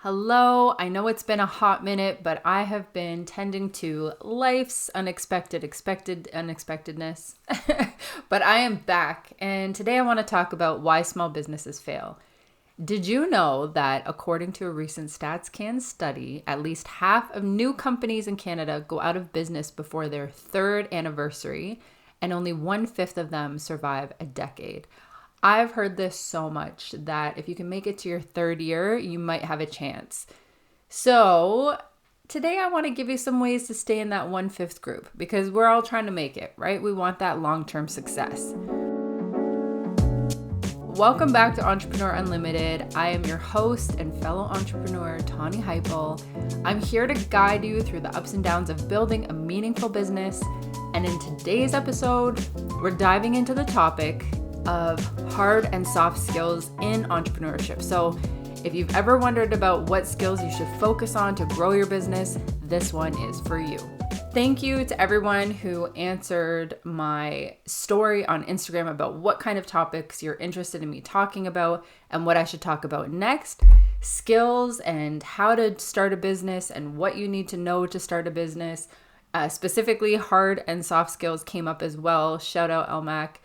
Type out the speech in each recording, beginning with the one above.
Hello, I know it's been a hot minute, but I have been tending to life's unexpectedness. But I am back, and today I want to talk about why small businesses fail. Did you know that according to a recent StatsCan study, at least half of new companies in Canada go out of business before their third anniversary, and only 1/5 of them survive a decade? I've heard this so much that if you can make it to your third year, you might have a chance. So today I want to give you some ways to stay in that 1/5 group because we're all trying to make it, right? We want that long-term success. Welcome back to Entrepreneur Unlimited. I am your host and fellow entrepreneur, Tani Heipel. I'm here to guide you through the ups and downs of building a meaningful business. And in today's episode, we're diving into the topic of hard and soft skills in entrepreneurship. So if you've ever wondered about what skills you should focus on to grow your business, this one is for you. Thank you to everyone who answered my story on Instagram about what kind of topics you're interested in me talking about and what I should talk about next. Skills and how to start a business and what you need to know to start a business. Specifically, hard and soft skills came up as well. Shout out LMAC.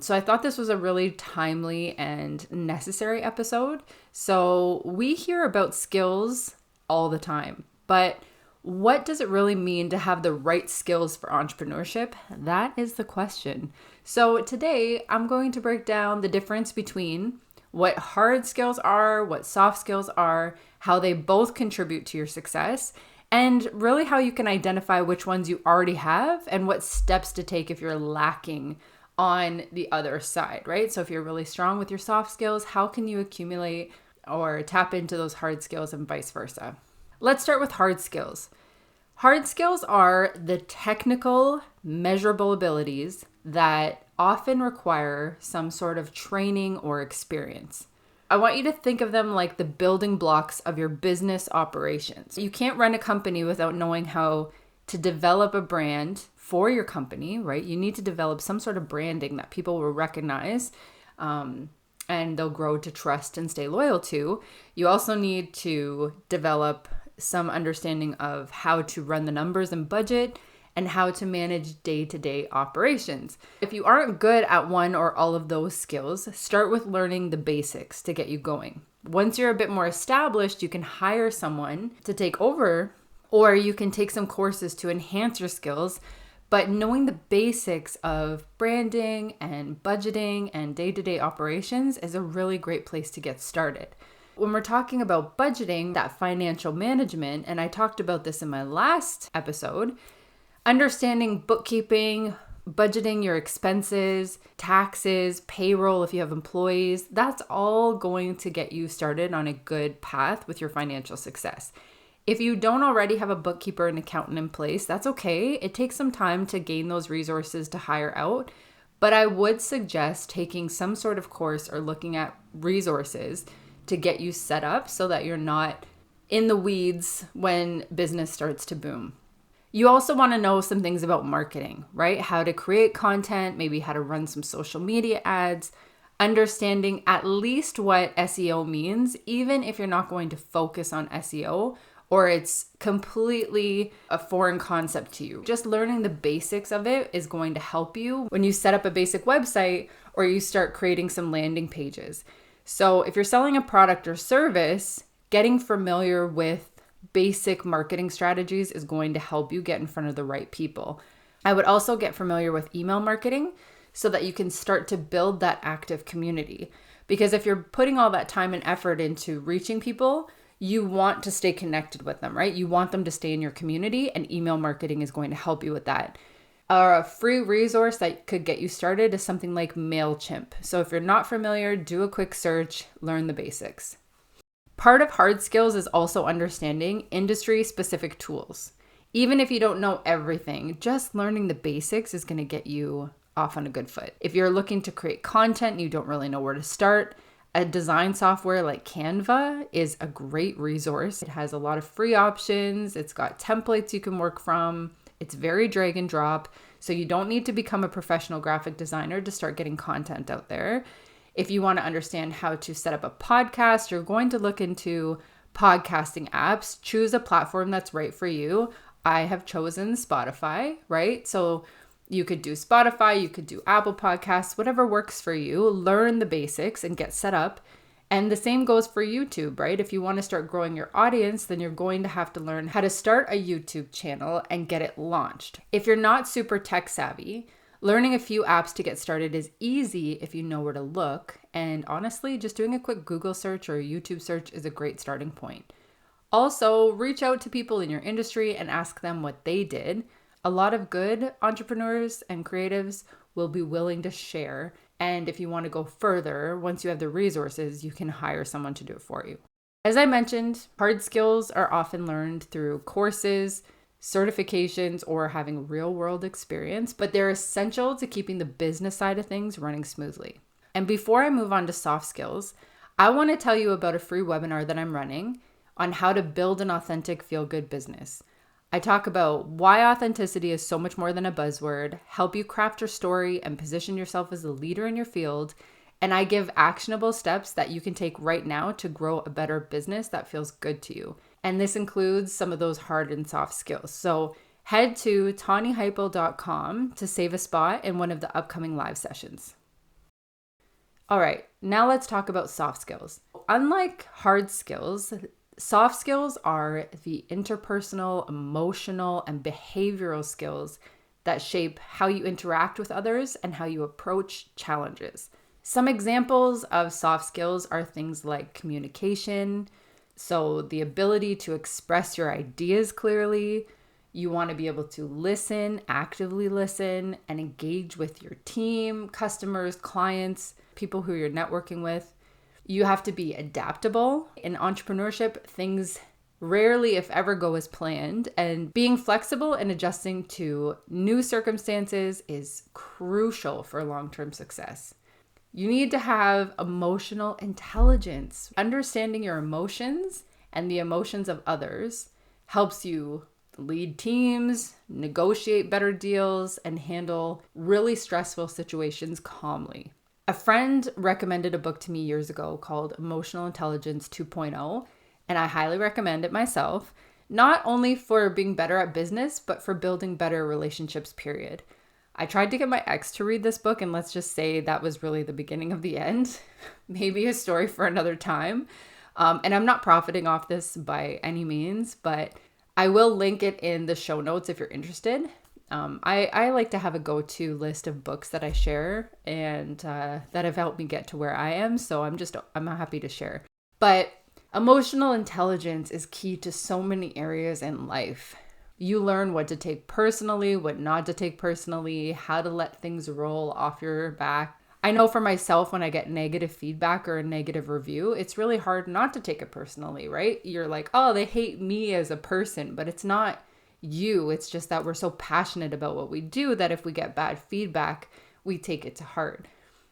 So I thought this was a really timely and necessary episode. So we hear about skills all the time, but what does it really mean to have the right skills for entrepreneurship? That is the question. So today I'm going to break down the difference between what hard skills are, what soft skills are, how they both contribute to your success, and really how you can identify which ones you already have and what steps to take if you're lacking on the other side, right? So if you're really strong with your soft skills, how can you accumulate or tap into those hard skills and vice versa? Let's start with hard skills. Hard skills are the technical, measurable abilities that often require some sort of training or experience. I want you to think of them like the building blocks of your business operations. You can't run a company without knowing how to develop a brand for your company, right? You need to develop some sort of branding that people will recognize and they'll grow to trust and stay loyal to. You also need to develop some understanding of how to run the numbers and budget and how to manage day-to-day operations. If you aren't good at one or all of those skills, start with learning the basics to get you going. Once you're a bit more established, you can hire someone to take over, or you can take some courses to enhance your skills. But knowing the basics of branding and budgeting and day-to-day operations is a really great place to get started. When we're talking about budgeting, that financial management, and I talked about this in my last episode, understanding bookkeeping, budgeting your expenses, taxes, payroll if you have employees, that's all going to get you started on a good path with your financial success. If you don't already have a bookkeeper and accountant in place, that's okay. It takes some time to gain those resources to hire out, but I would suggest taking some sort of course or looking at resources to get you set up so that you're not in the weeds when business starts to boom. You also want to know some things about marketing, right? How to create content, maybe how to run some social media ads, understanding at least what SEO means, even if you're not going to focus on SEO or it's completely a foreign concept to you. Just learning the basics of it is going to help you when you set up a basic website or you start creating some landing pages. So if you're selling a product or service, getting familiar with basic marketing strategies is going to help you get in front of the right people. I would also get familiar with email marketing so that you can start to build that active community. Because if you're putting all that time and effort into reaching people, you want to stay connected with them, right? You want them to stay in your community, and email marketing is going to help you with that. A free resource that could get you started is something like MailChimp. So if you're not familiar, do a quick search, learn the basics. Part of hard skills is also understanding industry-specific tools. Even if you don't know everything, just learning the basics is going to get you off on a good foot. If you're looking to create content and you don't really know where to start, a design software like Canva is a great resource. It has a lot of free options. It's got templates you can work from. It's very drag and drop. So you don't need to become a professional graphic designer to start getting content out there. If you want to understand how to set up a podcast, you're going to look into podcasting apps. Choose a platform that's right for you. I have chosen Spotify, right? So you could do Spotify, you could do Apple Podcasts, whatever works for you. Learn the basics and get set up. And the same goes for YouTube, right? If you want to start growing your audience, then you're going to have to learn how to start a YouTube channel and get it launched. If you're not super tech savvy, learning a few apps to get started is easy if you know where to look. And honestly, just doing a quick Google search or a YouTube search is a great starting point. Also, reach out to people in your industry and ask them what they did. A lot of good entrepreneurs and creatives will be willing to share. And if you want to go further, once you have the resources, you can hire someone to do it for you. As I mentioned, hard skills are often learned through courses, certifications, or having real-world experience, but they're essential to keeping the business side of things running smoothly. And before I move on to soft skills, I want to tell you about a free webinar that I'm running on how to build an authentic feel-good business. I talk about why authenticity is so much more than a buzzword, help you craft your story and position yourself as a leader in your field, and I give actionable steps that you can take right now to grow a better business that feels good to you. And this includes some of those hard and soft skills. So head to tawnyheipel.com to save a spot in one of the upcoming live sessions. All right, now let's talk about soft skills. Unlike hard skills, soft skills are the interpersonal, emotional, and behavioral skills that shape how you interact with others and how you approach challenges. Some examples of soft skills are things like communication, so the ability to express your ideas clearly. You want to be able to listen, actively listen, and engage with your team, customers, clients, people who you're networking with. You have to be adaptable. In entrepreneurship, things rarely, if ever, go as planned, and being flexible and adjusting to new circumstances is crucial for long-term success. You need to have emotional intelligence. Understanding your emotions and the emotions of others helps you lead teams, negotiate better deals, and handle really stressful situations calmly. A friend recommended a book to me years ago called Emotional Intelligence 2.0, and I highly recommend it myself, not only for being better at business, but for building better relationships, period. I tried to get my ex to read this book, and let's just say that was really the beginning of the end. Maybe a story for another time. And I'm not profiting off this by any means, but I will link it in the show notes if you're interested. I like to have a go-to list of books that I share and that have helped me get to where I am. So I'm happy to share. But emotional intelligence is key to so many areas in life. You learn what to take personally, what not to take personally, how to let things roll off your back. I know for myself, when I get negative feedback or a negative review, it's really hard not to take it personally, right? You're like, oh, they hate me as a person, but it's not you. It's just that we're so passionate about what we do that if we get bad feedback, we take it to heart.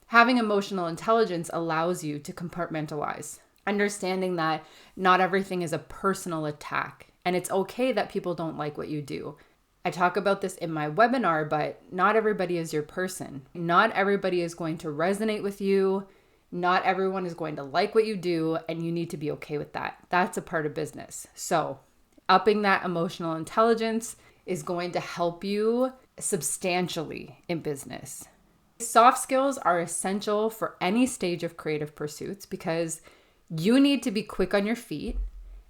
Having emotional intelligence allows you to compartmentalize, understanding that not everything is a personal attack, and it's okay that people don't like what you do. I talk about this in my webinar, but not everybody is your person. Not everybody is going to resonate with you. Not everyone is going to like what you do, and you need to be okay with that. That's a part of business. So upping that emotional intelligence is going to help you substantially in business. Soft skills are essential for any stage of creative pursuits because you need to be quick on your feet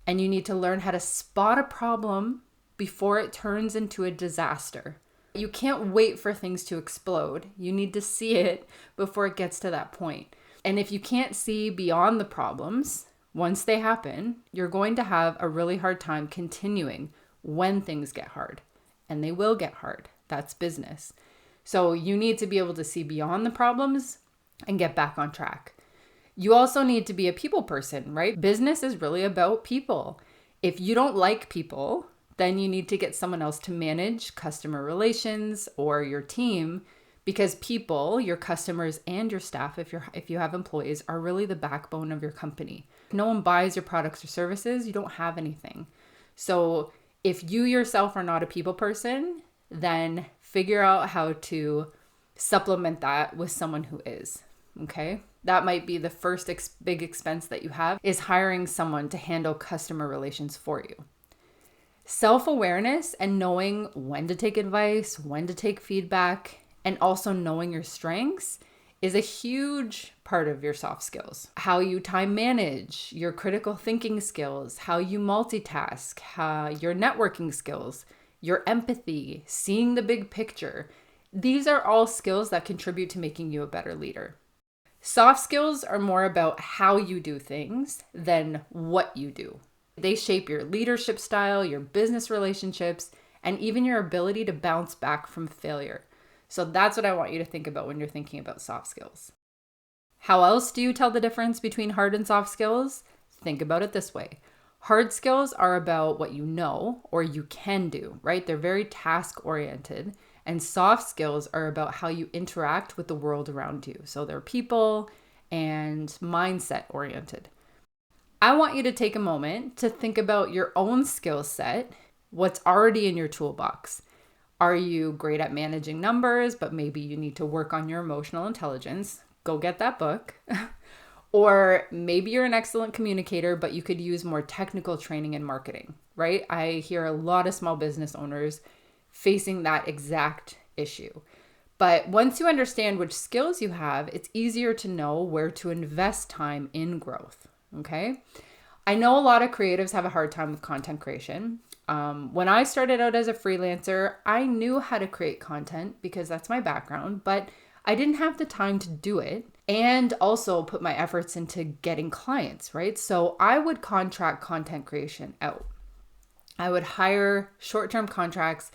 and you need to learn how to spot a problem before it turns into a disaster. You can't wait for things to explode. You need to see it before it gets to that point. And if you can't see beyond the problems, once they happen, you're going to have a really hard time continuing when things get hard. And they will get hard. That's business. So you need to be able to see beyond the problems and get back on track. You also need to be a people person, right? Business is really about people. If you don't like people, then you need to get someone else to manage customer relations or your team, because people, your customers and your staff, if you have employees, are really the backbone of your company. If no one buys your products or services, you don't have anything. So if you yourself are not a people person, then figure out how to supplement that with someone who is, okay? That might be the first big expense that you have, is hiring someone to handle customer relations for you. Self-awareness and knowing when to take advice, when to take feedback, and also knowing your strengths is a huge part of your soft skills. How you time manage, your critical thinking skills, how you multitask, your networking skills, your empathy, seeing the big picture. These are all skills that contribute to making you a better leader. Soft skills are more about how you do things than what you do. They shape your leadership style, your business relationships, and even your ability to bounce back from failure. So that's what I want you to think about when you're thinking about soft skills. How else do you tell the difference between hard and soft skills? Think about it this way. Hard skills are about what you know or you can do, right? They're very task-oriented. And soft skills are about how you interact with the world around you. So they're people and mindset-oriented. I want you to take a moment to think about your own skill set, what's already in your toolbox. Are you great at managing numbers, but maybe you need to work on your emotional intelligence? Go get that book. Or maybe you're an excellent communicator, but you could use more technical training in marketing, right? I hear a lot of small business owners facing that exact issue. But once you understand which skills you have, it's easier to know where to invest time in growth, okay? I know a lot of creatives have a hard time with content creation. When I started out as a freelancer, I knew how to create content because that's my background, but I didn't have the time to do it and also put my efforts into getting clients, right? So I would contract content creation out. I would hire short-term contracts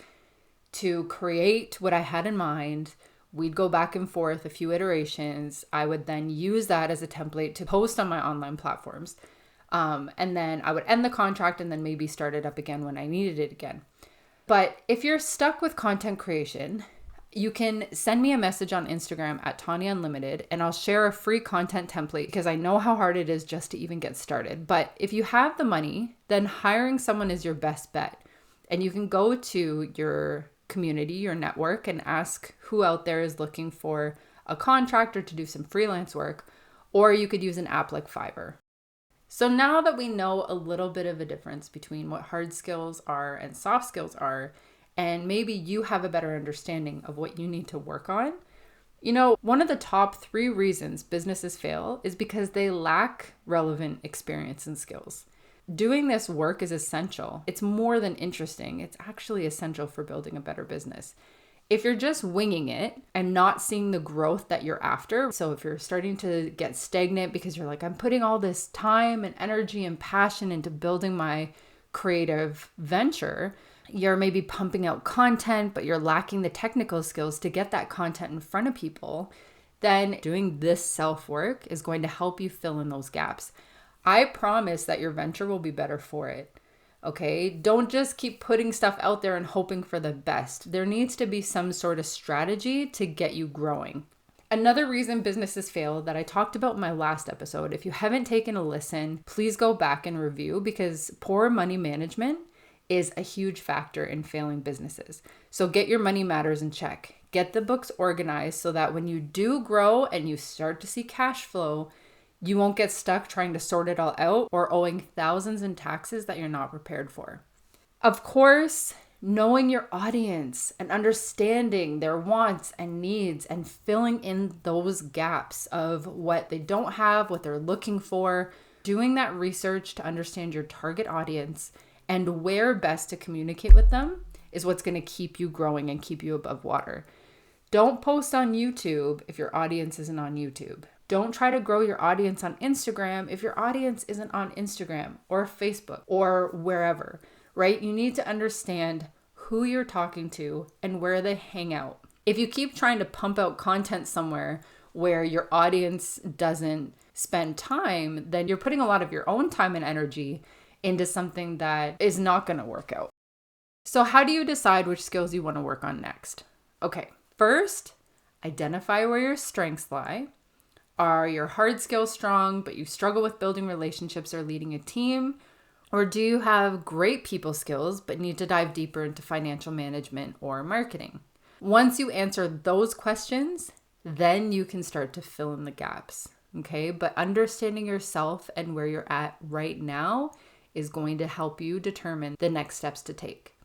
to create what I had in mind. We'd go back and forth a few iterations. I would then use that as a template to post on my online platforms. And then I would end the contract and then maybe start it up again when I needed it again. But if you're stuck with content creation, you can send me a message on Instagram at Tanya Unlimited and I'll share a free content template because I know how hard it is just to even get started. But if you have the money, then hiring someone is your best bet. And you can go to your community, your network, and ask who out there is looking for a contractor to do some freelance work, or you could use an app like Fiverr. So now that we know a little bit of a difference between what hard skills are and soft skills are, and maybe you have a better understanding of what you need to work on, one of the top 3 reasons businesses fail is because they lack relevant experience and skills. Doing this work is essential. It's more than interesting. It's actually essential for building a better business. If you're just winging it and not seeing the growth that you're after, so if you're starting to get stagnant because you're like, I'm putting all this time and energy and passion into building my creative venture, you're maybe pumping out content, but you're lacking the technical skills to get that content in front of people, then doing this self-work is going to help you fill in those gaps. I promise that your venture will be better for it. Okay? Don't just keep putting stuff out there and hoping for the best. There needs to be some sort of strategy to get you growing. Another reason businesses fail that I talked about in my last episode, if you haven't taken a listen, please go back and review because poor money management is a huge factor in failing businesses. So get your money matters in check. Get the books organized so that when you do grow and you start to see cash flow, you won't get stuck trying to sort it all out or owing thousands in taxes that you're not prepared for. Of course, knowing your audience and understanding their wants and needs and filling in those gaps of what they don't have, what they're looking for, doing that research to understand your target audience and where best to communicate with them is what's going to keep you growing and keep you above water. Don't post on YouTube if your audience isn't on YouTube. Don't try to grow your audience on Instagram if your audience isn't on Instagram or Facebook or wherever, right? You need to understand who you're talking to and where they hang out. If you keep trying to pump out content somewhere where your audience doesn't spend time, then you're putting a lot of your own time and energy into something that is not going to work out. So how do you decide which skills you want to work on next? Okay, first, identify where your strengths lie. Are your hard skills strong, but you struggle with building relationships or leading a team? Or do you have great people skills, but need to dive deeper into financial management or marketing? Once you answer those questions, then you can start to fill in the gaps. okay? But understanding yourself and where you're at right now is going to help you determine the next steps to take.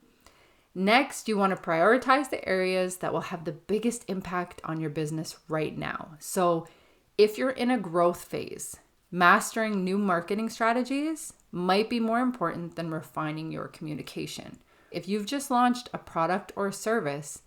Next, you want to prioritize the areas that will have the biggest impact on your business right now. So if you're in a growth phase, mastering new marketing strategies might be more important than refining your communication. If you've just launched a product or service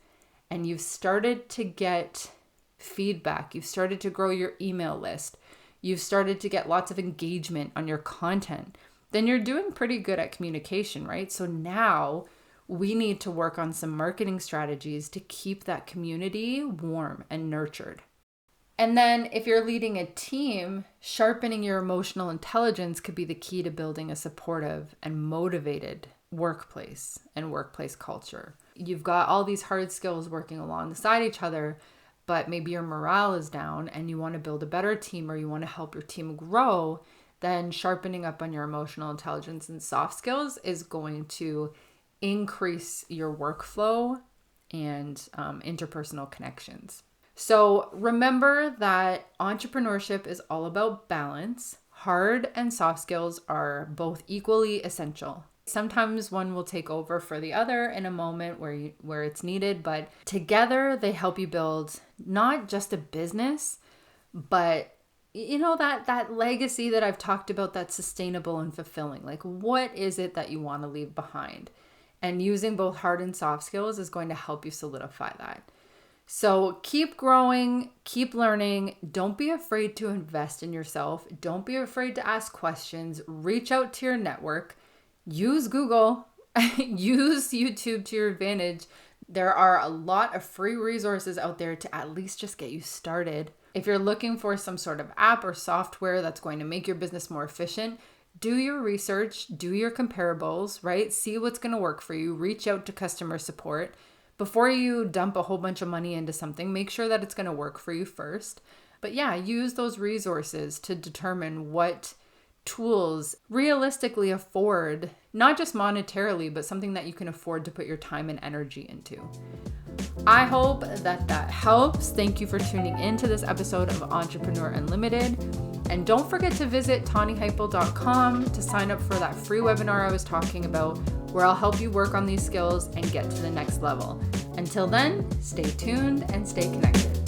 and you've started to get feedback, you've started to grow your email list, you've started to get lots of engagement on your content, then you're doing pretty good at communication, right? So now we need to work on some marketing strategies to keep that community warm and nurtured. And then if you're leading a team, sharpening your emotional intelligence could be the key to building a supportive and motivated workplace and workplace culture. You've got all these hard skills working alongside each other, but maybe your morale is down and you want to build a better team or you want to help your team grow, then sharpening up on your emotional intelligence and soft skills is going to increase your workflow and interpersonal connections. So remember that entrepreneurship is all about balance. Hard and soft skills are both equally essential. Sometimes one will take over for the other in a moment where it's needed, but together they help you build not just a business, but that legacy that I've talked about that's sustainable and fulfilling. Like, what is it that you want to leave behind? And using both hard and soft skills is going to help you solidify that. So keep growing, keep learning. Don't be afraid to invest in yourself. Don't be afraid to ask questions. Reach out to your network. Use Google. Use YouTube to your advantage. There are a lot of free resources out there to at least just get you started. If you're looking for some sort of app or software that's going to make your business more efficient, do your research, do your comparables, right? See what's going to work for you. Reach out to customer support. Before you dump a whole bunch of money into something, make sure that it's going to work for you first. But yeah, use those resources to determine what tools realistically afford, not just monetarily, but something that you can afford to put your time and energy into. I hope that helps. Thank you for tuning in to this episode of Entrepreneur Unlimited. And don't forget to visit tanihypel.com to sign up for that free webinar I was talking about, where I'll help you work on these skills and get to the next level. Until then, stay tuned and stay connected.